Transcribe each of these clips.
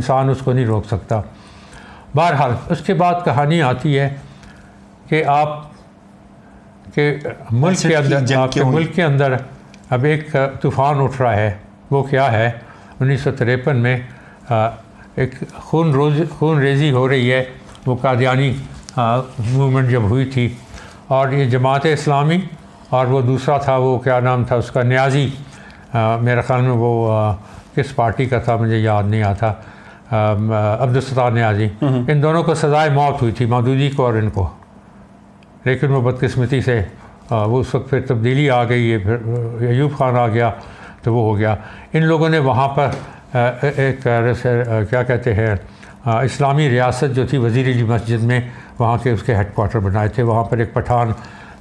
इंसान उसको नहीं रोक सकता। बहरहाल उसके बाद कहानी आती है कि आप के मुल्क के अंदर, आपके मुल्क के अंदर अब एक तूफ़ान उठ रहा है। वो क्या है, 1953 में एक खून रेजी हो रही है। वो कादियानी मूवमेंट जब हुई थी, और ये जमात इस्लामी और वो दूसरा था, वो क्या नाम था उसका, न्याजी, मेरे ख़्याल में वो किस पार्टी का था मुझे याद नहीं आता, अब्दुल सत्तार न्याजी। इन दोनों को सज़ाए मौत हुई थी, मौदूदी को और इनको। लेकिन वो बदकिस्मती से वो उस वक्त फिर तब्दीली आ गई है, फिर अयूब खान आ गया तो वो हो गया। इन लोगों ने वहाँ पर एक क्या कहते हैं इस्लामी रियासत जो थी वज़ीर मस्जिद में, वहाँ के उसके हेडक्वार्टर बनाए थे। वहाँ पर एक पठान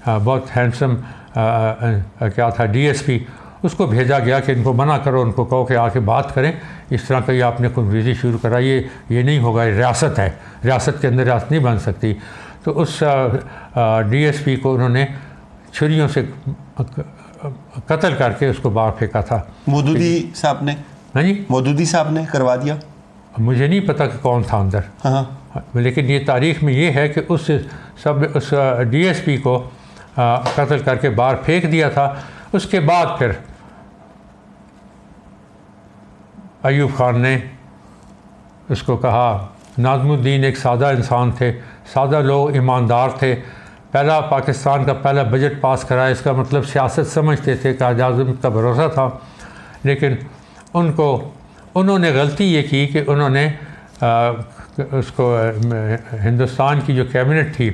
बहुत हैंडसम क्या था DSP, उसको भेजा गया कि इनको मना करो, उनको कहो कि आके बात करें, इस तरह का ये आपने खूनरेज़ी शुरू कराई, ये नहीं होगा, ये रियासत है, रियासत के अंदर रियासत नहीं बन सकती। तो उस DSP को उन्होंने छुरियों से कत्ल करके उसको बाहर फेंका था। मौदूदी साहब ने? हाँ जी, मौदूदी साहब ने करवा दिया। मुझे नहीं पता कि कौन था अंदर, लेकिन ये तारीख़ में ये है कि उस DSP को कत्ल करके बाहर फेंक दिया था। उसके बाद फिर अयूब खान ने उसको कहा, नाज़मुद्दीन एक सादा इंसान थे, सादा लोग ईमानदार थे, पहला पाकिस्तान का पहला बजट पास कराया, इसका मतलब सियासत समझते थे, कायद-ए-आज़म का भरोसा था। लेकिन उन्होंने गलती ये की कि उन्होंने उसको हिंदुस्तान की जो कैबिनेट थी,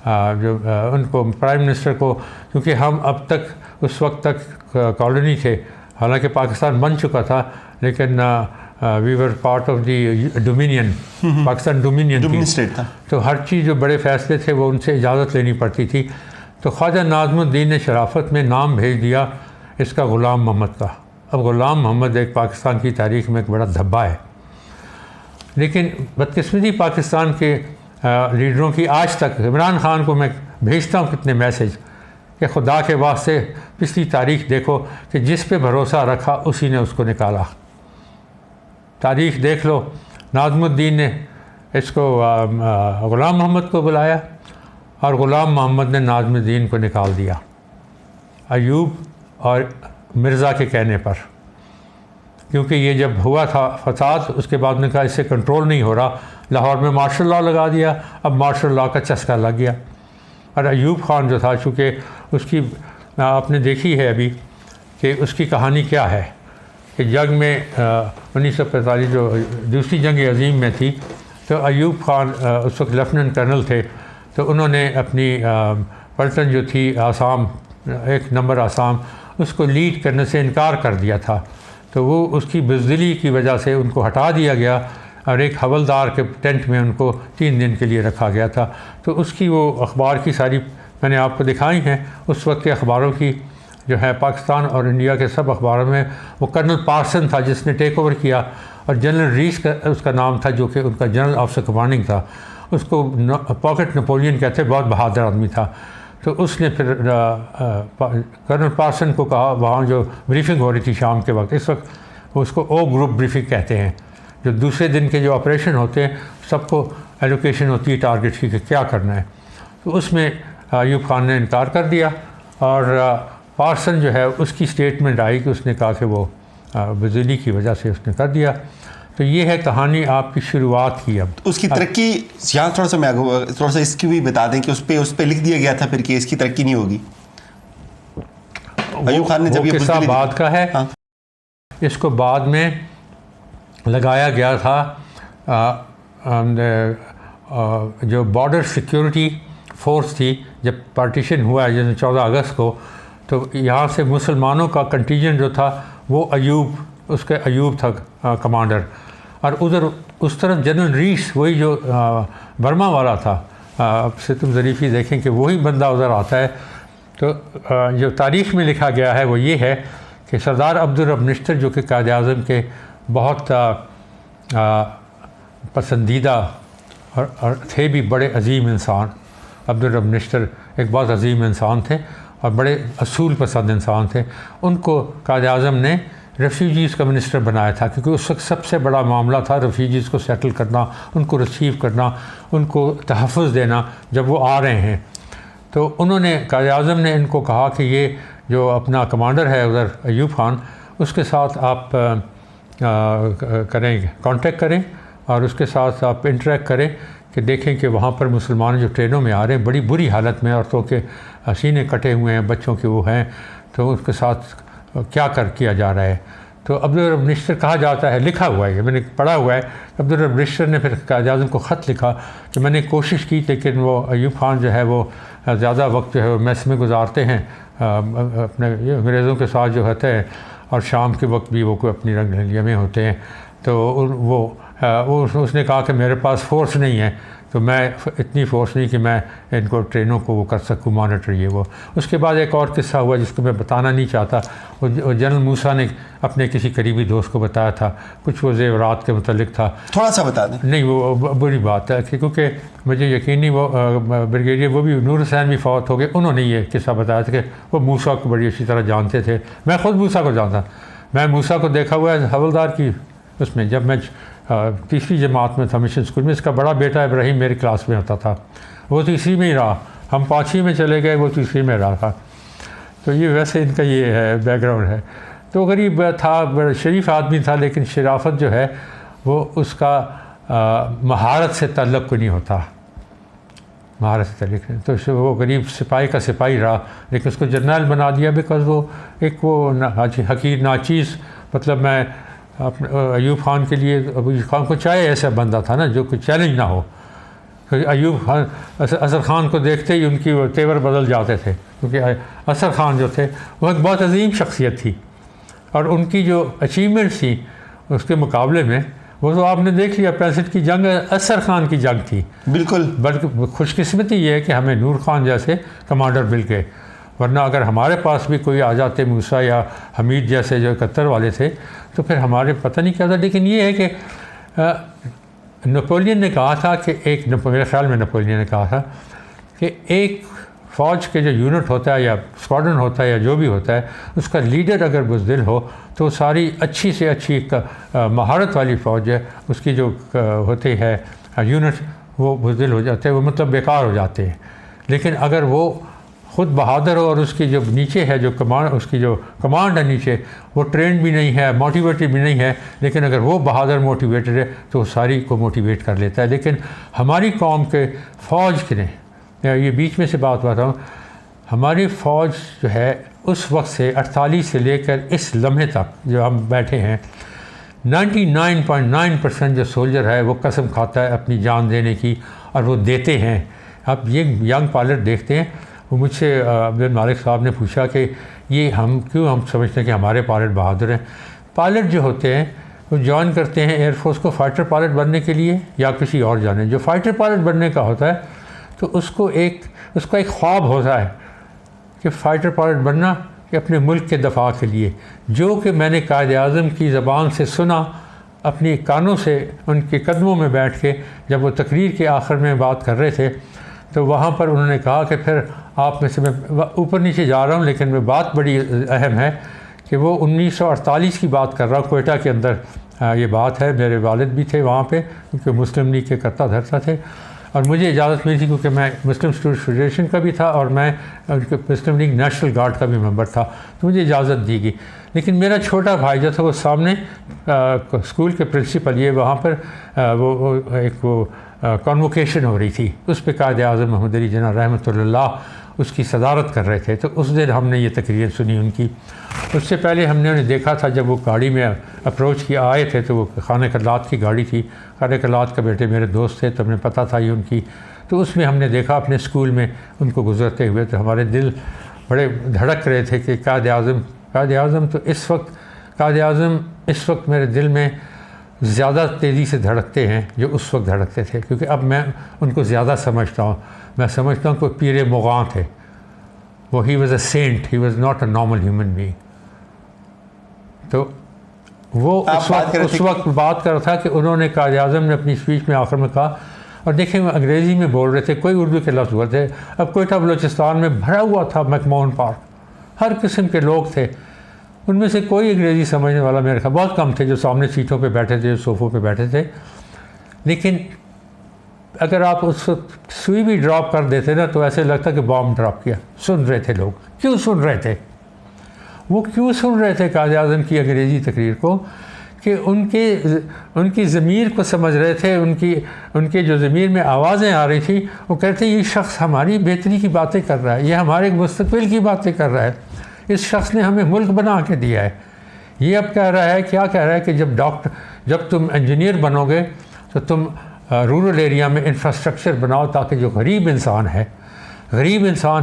जो उनको प्राइम मिनिस्टर को, क्योंकि हम अब तक उस वक्त तक कॉलोनी थे, हालांकि पाकिस्तान बन चुका था, लेकिन we were part of the dominion, Pakistan dominion state था। तो हर चीज़ जो बड़े फ़ैसले थे वो उनसे इजाज़त लेनी पड़ती थी। तो ख्वाजा नाज़मुद्दीन ने शराफत में नाम भेज दिया इसका ग़ुलाम मोहम्मद का। अब ग़ुलाम मोहम्मद एक पाकिस्तान की तारीख़ में एक बड़ा धब्बा है, लेकिन बदकिस्मती पाकिस्तान के लीडरों की आज तक, इमरान खान को मैं भेजता हूँ कितने मैसेज कि खुदा के वास्ते पिछली तारीख़ देखो कि जिस पे भरोसा रखा उसी ने उसको निकाला। तारीख़ देख लो, नाज़मुद्दीन ने इसको ग़ुलाम मोहम्मद को बुलाया और ग़ुलाम मोहम्मद ने नाज़मुद्दीन को निकाल दिया अयूब और मिर्ज़ा के कहने पर। क्योंकि ये जब हुआ था फसाद, उसके बाद उन्होंने कहा इससे कंट्रोल नहीं हो रहा, लाहौर में मार्शल लॉ लगा दिया। अब मार्शल लॉ का चस्का लग गया। और अयूब खान जो था, चूँकि उसकी आपने देखी है अभी कि उसकी कहानी क्या है कि जंग में 1945 जो दूसरी जंग अज़ीम में थी, तो अयूब खान उस वक्त लेफ्टिनेंट कर्नल थे। तो उन्होंने अपनी पलटन जो थी आसाम, 1 नंबर आसाम, उसको लीड करने से इनकार कर दिया था। तो वो उसकी बुज़दिली की वजह से उनको हटा दिया गया और एक हवलदार के टेंट में उनको 3 दिन के लिए रखा गया था। तो उसकी वो अखबार की सारी मैंने आपको दिखाई हैं, उस वक्त के अखबारों की जो है, पाकिस्तान और इंडिया के सब अखबारों में। वो कर्नल पार्सन था जिसने टेक ओवर किया, और जनरल रीस का उसका नाम था, जो कि उनका जनरल ऑफिसर कमांडिंग था। उसको पॉकेट नेपोलियन कहते, बहुत बहादुर आदमी था। तो उसने फिर कर्नल पार्सन को कहा, वहाँ जो ब्रीफिंग हो रही थी शाम के वक्त, इस वक्त उसको O ग्रुप ब्रीफिंग कहते हैं, जो दूसरे दिन के जो ऑपरेशन होते हैं सबको एलोकेशन होती है टारगेट की कि क्या करना है। तो उसमें अयूब खान ने इनकार कर दिया, और पार्सन जो है उसकी स्टेटमेंट आई कि उसने कहा कि वो बिजली की वजह से उसने कर दिया। तो ये है कहानी आपकी शुरुआत की। अब उसकी तरक्की यहाँ थोड़ा सा इसकी भी बता दें कि उस पर लिख दिया गया था फिर कि इसकी तरक्की नहीं होगी। अयूब खान ने जब ये किस्सा बाद का है। हाँ। इसको बाद में लगाया गया था जो बॉर्डर सिक्योरिटी फोर्स थी, जब पार्टीशन हुआ है जैसे 14 अगस्त को, तो यहाँ से मुसलमानों का कंटिजेंट जो था वो अयूब था कमांडर, और उधर उस तरफ जनरल रीस, वही जो बर्मा वाला था, से तुम ज़रीफ़ी देखें कि वही बंदा उधर आता है। तो जो तारीख़ में लिखा गया है वो ये है कि सरदार अब्दुल रब निश्तर, जो कि कायद-ए-आज़म के बहुत पसंदीदा और थे भी बड़े अजीम इंसान, अब्दुल रब निश्तर एक बहुत अजीम इंसान थे और बड़े असूल पसंद इंसान थे। उनको कायद-ए-आज़म ने रेफ्यूजीज़ का मिनिस्टर बनाया था, क्योंकि उस वक्त सबसे बड़ा मामला था रेफ्यूजीज़ को सेटल करना, उनको रिसीव करना, उनको तहफ़्फ़ुज़ देना जब वो आ रहे हैं। तो उन्होंने कायद-ए-आज़म ने इनको कहा कि ये जो अपना कमांडर है उधर अयूब खान, उसके साथ आप कांटेक्ट करें और उसके साथ आप इंटरेक्ट करें कि देखें कि वहाँ पर मुसलमान जो ट्रेनों में आ रहे हैं बड़ी बुरी हालत में, औरतों के सीने कटे हुए हैं, बच्चों के वो हैं, तो उसके साथ क्या किया जा रहा है। तो अब्दुल रब मिनिस्टर कहा जाता है, लिखा हुआ है, मैंने पढ़ा हुआ है, अब्दुल रब मिनिस्टर ने फिर कायद-ए-आज़म को ख़त लिखा कि मैंने कोशिश की, लेकिन वो अयूब खान जो है वो ज़्यादा वक्त जो है वो मेस में गुजारते हैं अपने अंग्रेज़ों के साथ जो होते हैं, और शाम के वक्त भी वो कोई अपनी रंगलिया में होते हैं। तो उसने कहा कि मेरे पास फ़ोर्स नहीं है, तो मैं इतनी फ़ोर्स नहीं कि मैं इनको ट्रेनों को वो कर सकूँ मॉनिटर ये वो। उसके बाद एक और किस्सा हुआ जिसको मैं बताना नहीं चाहता। वो जनरल मूसा ने अपने किसी करीबी दोस्त को बताया था, कुछ वो ज़ेवरात के मुतल्लिक़ था। थोड़ा सा बता दें। नहीं, वो बुरी बात है क्योंकि मुझे यकीन नहीं, वो ब्रिगेडियर वो भी नूर हुसैन भी फ़ौत हो गए, उन्होंने ये किस्सा बताया था कि वो मूसा को बड़ी अच्छी तरह जानते थे। मैं ख़ुद मूसा को जानता, मैं मूसा को देखा हुआ है हवलदार की उसमें, जब मैं तीसरी जमात में था मिशन स्कूल में। इसका बड़ा बेटा इब्राहिम मेरी क्लास में होता था, वो तीसरी में ही रहा, हम पाँचवीं में चले गए, वो तीसरी में रहा था। तो ये वैसे इनका ये है बैकग्राउंड है। तो गरीब था, बड़ा शरीफ आदमी था, लेकिन शराफत जो है वो उसका महारत से ताल्लुक़ कोई नहीं होता, महारत से ताल्लुक़ नहीं। तो वो गरीब सिपाही का सिपाही रहा, लेकिन उसको जर्नल बना दिया बिकॉज़ वो एक वो हकीर नाचीज़, मतलब मैं अयूब खान के लिए, अयूब खान को चाहे ऐसा बंदा था ना जो कोई चैलेंज ना हो। अयूब खान असर खान को देखते ही उनकी वो तेवर बदल जाते थे, क्योंकि असर खान जो थे वो एक बहुत अजीम शख्सियत थी, और उनकी जो अचीवमेंट थी उसके मुकाबले में वो तो आपने देख लिया, 65 की जंग असर खान की जंग थी। बिल्कुल। बल्कि खुशकिस्मती ये है कि हमें नूर खान जैसे कमांडर मिल गए, वरना अगर हमारे पास भी कोई आ जाते, मूसा या हमीद जैसे जो 71 वाले थे, तो फिर हमारे पता नहीं क्या था। लेकिन ये है कि नेपोलियन ने कहा था कि मेरे ख्याल में नेपोलियन ने कहा था कि एक फ़ौज के जो यूनिट होता है या स्क्वाड्रन होता है या जो भी होता है, उसका लीडर अगर बुज़दिल हो तो सारी अच्छी से अच्छी महारत वाली फ़ौज है, उसकी जो होती है यूनिट, वो बुज़दिल हो जाते हैं, वो मतलब बेकार हो जाते हैं। लेकिन अगर वो ख़ुद बहादुर हो और उसकी जो नीचे है जो उसकी जो कमांड है नीचे, वो ट्रेंड भी नहीं है, मोटिवेटेड भी नहीं है, लेकिन अगर वो बहादुर मोटिवेटेड है तो सारी को मोटिवेट कर लेता है। लेकिन हमारी कौम के फ़ौज के ने, ये बीच में से बात बता रहा हूँ, हमारी फ़ौज जो है उस वक्त से 48 से लेकर इस लम्हे तक जो हम बैठे हैं, 99.9% जो सोल्जर है वो कसम खाता है अपनी जान देने की, और वो देते हैं। अब ये यंग पायलट देखते हैं, वो मुझसे अब्दुल मालिक साहब ने पूछा कि ये हम समझते हैं कि हमारे पायलट बहादुर हैं। पायलट जो होते हैं वो ज्वाइन करते हैं एयरफोर्स को फ़ाइटर पायलट बनने के लिए या किसी और जाने। जो फ़ाइटर पायलट बनने का होता है तो उसका एक ख्वाब होता है कि फ़ाइटर पायलट बनना, कि अपने मुल्क के दफ़ा के लिए, जो कि मैंने कायद-ए-आज़म की ज़बान से सुना, अपनी कानों से उनके कदमों में बैठ के जब वो तकरीर के आखिर में बात कर रहे थे, तो वहाँ पर उन्होंने कहा कि फिर आप में से, मैं ऊपर नीचे जा रहा हूँ लेकिन मैं बात बड़ी अहम है कि वो 1948 की बात कर रहा हूँ, कोयटा के अंदर ये बात है। मेरे वालिद भी थे वहाँ पे, क्योंकि मुस्लिम लीग के करता धरता थे, और मुझे इजाज़त मिली थी क्योंकि मैं मुस्लिम स्टूडेंट फेडरेशन का भी था और मैं मुस्लिम लीग नेशनल गार्ड का भी मेंबर था, तो मुझे इजाज़त दी गई। लेकिन मेरा छोटा भाई जो था वो सामने स्कूल के प्रिंसिपल, ये वहाँ पर वो कॉन्वोकेशन हो रही थी, उस पर कायद-ए-आज़म मोहम्मद अली जिन्ना रहमतुल्लाह उसकी सदारत कर रहे थे। तो उस दिन हमने ये तकरीर सुनी उनकी। उससे पहले हमने उन्हें देखा था जब वो गाड़ी में अप्रोच किया आए थे, तो वो खाने कलात की गाड़ी थी, खाने कलात का बेटे मेरे दोस्त थे, तो हमें पता था ये उनकी। तो उसमें हमने देखा अपने स्कूल में उनको गुजरते हुए, तो हमारे दिल बड़े धड़क रहे थे कि कायद-ए-आज़म तो इस वक्त मेरे दिल में ज़्यादा तेज़ी से धड़कते हैं जो उस वक्त धड़कते थे, क्योंकि अब मैं उनको ज़्यादा समझता हूँ। मैं समझता हूँ कि पीर मुग़ां थे वो, he was a saint, he was not a normal human being. तो वो उस वक्त बात कर रहा था कि उन्होंने कायद-ए-आज़म ने अपनी स्पीच में आखिर में कहा, और देखें वो अंग्रेज़ी में बोल रहे थे, कोई उर्दू के लफ्ज़ बोलते थे। अब कोयटा बलूचिस्तान में भरा हुआ था मैकमोहन पार्क, हर किस्म के लोग थे। उनमें से कोई अंग्रेज़ी समझने वाला मेरे ख्याल बहुत कम थे, जो सामने सीटों पे बैठे थे, सोफ़ों पे बैठे थे। लेकिन अगर आप उस सुई भी ड्रॉप कर देते ना तो ऐसे लगता कि बॉम्ब ड्रॉप किया। सुन रहे थे लोग। क्यों सुन रहे थे? वो क्यों सुन रहे थे कायद आज़म की अंग्रेज़ी तकरीर को? कि उनकी ज़मीर को समझ रहे थे। उनके जो ज़मीर में आवाज़ें आ रही थी, वो कहते ये शख्स हमारी बेहतरी की बातें कर रहा है, ये हमारे मुस्तक़बिल की बातें कर रहा है, इस शख्स ने हमें मुल्क बना के दिया है। ये अब कह रहा है, क्या कह रहा है कि जब तुम इंजीनियर बनोगे तो तुम रूरल एरिया में इंफ्रास्ट्रक्चर बनाओ ताकि जो गरीब इंसान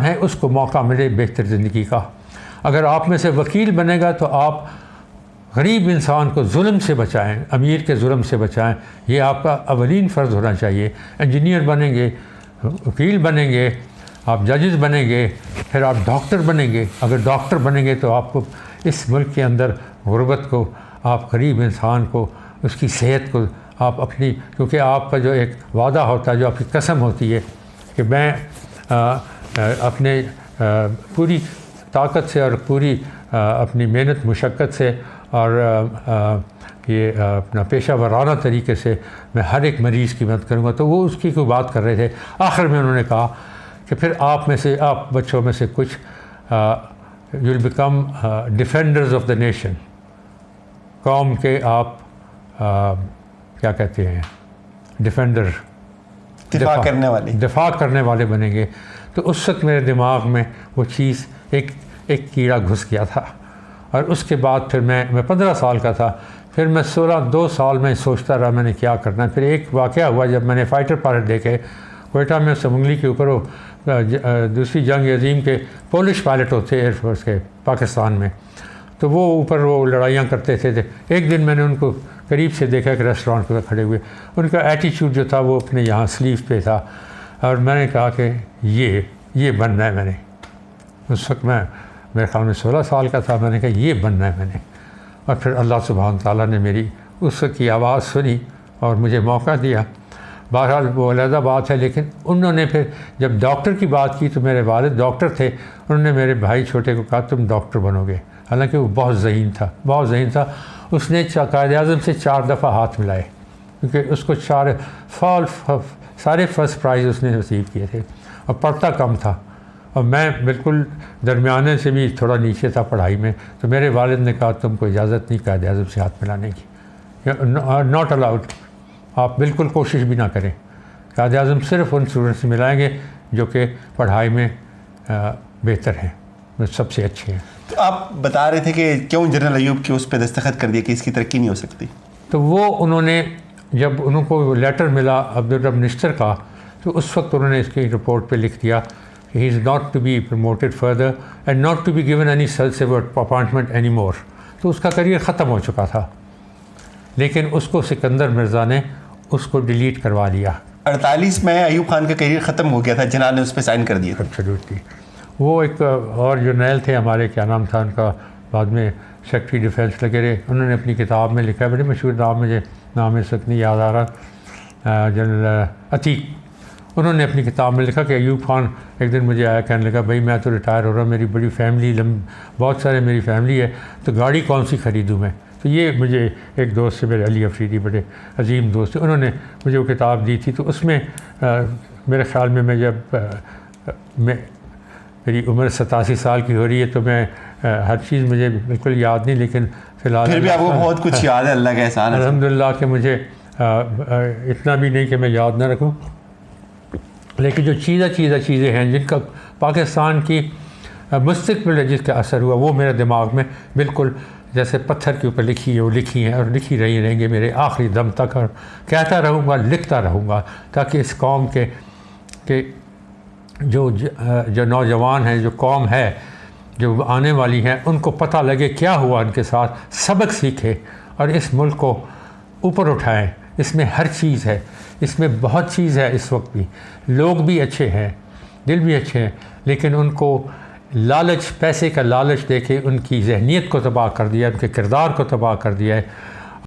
है उसको मौका मिले बेहतर ज़िंदगी का। अगर आप में से वकील बनेगा तो आप गरीब इंसान को जुल्म से बचाएं, अमीर के जुल्म से बचाएं, ये आपका अवलीन फ़र्ज़ होना चाहिए। इंजीनियर बनेंगे, वकील बनेंगे, आप जजेस बनेंगे, फिर आप डॉक्टर बनेंगे। अगर डॉक्टर बनेंगे तो आपको इस मुल्क के अंदर गुरबत को, आप गरीब इंसान को, उसकी सेहत को आप अपनी, क्योंकि आपका जो एक वादा होता है, जो आपकी कसम होती है कि मैं अपने पूरी ताकत से और पूरी अपनी मेहनत मुशक्क़त से और ये अपना पेशा वराना तरीके से मैं हर एक मरीज़ की मदद करूँगा। तो वो उसकी कोई बात कर रहे थे। आखिर में उन्होंने कहा कि फिर आप बच्चों में से कुछ you will become defenders of the nation, कौम के आप क्या कहते हैं, डिफेंडर, दिफा करने वाले बनेंगे। तो उस वक्त मेरे दिमाग में वो चीज़ एक कीड़ा घुस गया था। और उसके बाद फिर मैं 15 साल का था, फिर मैं 2 साल में सोचता रहा मैंने क्या करना है। फिर एक वाक़या हुआ जब मैंने फ़ाइटर पायलट देखे कोयटा में, समंगली के ऊपर वो दूसरी जंग अज़ीम के पोलिश पायलट होते एयरफोर्स के पाकिस्तान में, तो वो ऊपर वो लड़ाइयाँ करते थे। एक दिन मैंने उनको करीब से देखा कि रेस्टोरेंट पर खड़े हुए, उनका एटीट्यूड जो था वो अपने यहाँ स्लीव पे था। और मैंने कहा कि ये बनना है मैंने। उस वक्त मेरे ख्याल में 16 साल का था। मैंने कहा ये बनना है मैंने। और फिर अल्लाह सुब्हान ताला ने मेरी उस वक्त की आवाज़ सुनी और मुझे मौका दिया। बहरहाल वो अलग बात है, लेकिन उन्होंने फिर जब डॉक्टर की बात की तो मेरे वालिद डॉक्टर थे, उन्होंने मेरे भाई छोटे को कहा तुम डॉक्टर बनोगे। हालांकि वो बहुत ज़हीन था। उसने कायद आज़म से 4 दफ़ा हाथ मिलाए, क्योंकि उसको सारे फर्स्ट प्राइज़ उसने रिसीव किए थे और पढ़ता कम था। और मैं बिल्कुल दरमियाने से भी थोड़ा नीचे था पढ़ाई में। तो मेरे वालिद ने कहा तुमको इजाज़त नहीं कायद आज़म से हाथ मिलाने की, नॉट अलाउड, आप बिल्कुल कोशिश भी ना करें। कायद आज़म सिर्फ उन स्टूडेंट्स से मिलाएंगे जो कि पढ़ाई में बेहतर हैं, सबसे अच्छे हैं। तो आप बता रहे थे कि क्यों जनरल अयूब के उस पर दस्तखत कर दिया कि इसकी तरक्की नहीं हो सकती। तो वो उन्होंने जब उनको लेटर मिला अब्दुल रब मिनिस्टर का, तो उस वक्त उन्होंने इसकी रिपोर्ट पे लिख दिया कि he is not to be promoted further and not to be given any subsequent appointment any more. तो उसका करियर ख़त्म हो चुका था, लेकिन उसको सिकंदर मिर्ज़ा ने उसको डिलीट करवा लिया। 48 में अयूब खान का करियर ख़त्म हो गया था, जिन्ना ने उस पर साइन कर दिया। एब्सोल्युटली। वो एक और जर्नैल थे हमारे, क्या नाम था उनका, बाद में सेक्रेटरी डिफेंस लगे रहे, उन्होंने अपनी किताब में लिखा है, बड़े मशहूर नाम, मुझे नाम इस वक्त नहीं याद आ रहा, जनरल अतीक। उन्होंने अपनी किताब में लिखा कि अयूब खान एक दिन मुझे आया, कहने लगा भाई मैं तो रिटायर हो रहा हूँ, मेरी बड़ी फैमिली, बहुत सारे मेरी फैमिली है, तो गाड़ी कौन सी ख़रीदूँ मैं। तो ये मुझे एक दोस्त से, मेरे अली अफरीदी, बड़े अजीम दोस्त थे, उन्होंने मुझे वो किताब दी थी। तो उसमें मेरे ख़्याल में मेरी उम्र 87 साल की हो रही है, तो मैं हर चीज़ मुझे बिल्कुल याद नहीं, लेकिन फ़िलहाल फिर भी आपको बहुत कुछ याद है, अल्लाह का एहसान है अल्हम्दुलिल्लाह कि मुझे इतना भी नहीं कि मैं याद ना रखूं। लेकिन जो चीज़ें हैं जिनका पाकिस्तान की मुस्तक़बिल है, जिसका असर हुआ, वो मेरे दिमाग में बिल्कुल जैसे पत्थर के ऊपर लिखी है, वो लिखी हैं और लिखी रही रहेंगे मेरे आखिरी दम तक। और कहता रहूँगा, लिखता रहूँगा, ताकि इस कौम के जो नौजवान हैं, जो कौम है, जो आने वाली हैं, उनको पता लगे क्या हुआ उनके साथ, सबक सीखे और इस मुल्क को ऊपर उठाएं। इसमें हर चीज़ है, इसमें बहुत चीज़ है। इस वक्त भी लोग भी अच्छे हैं, दिल भी अच्छे हैं, लेकिन उनको लालच, पैसे का लालच देके उनकी जहनीत को तबाह कर दिया, उनके किरदार को तबाह कर दिया है।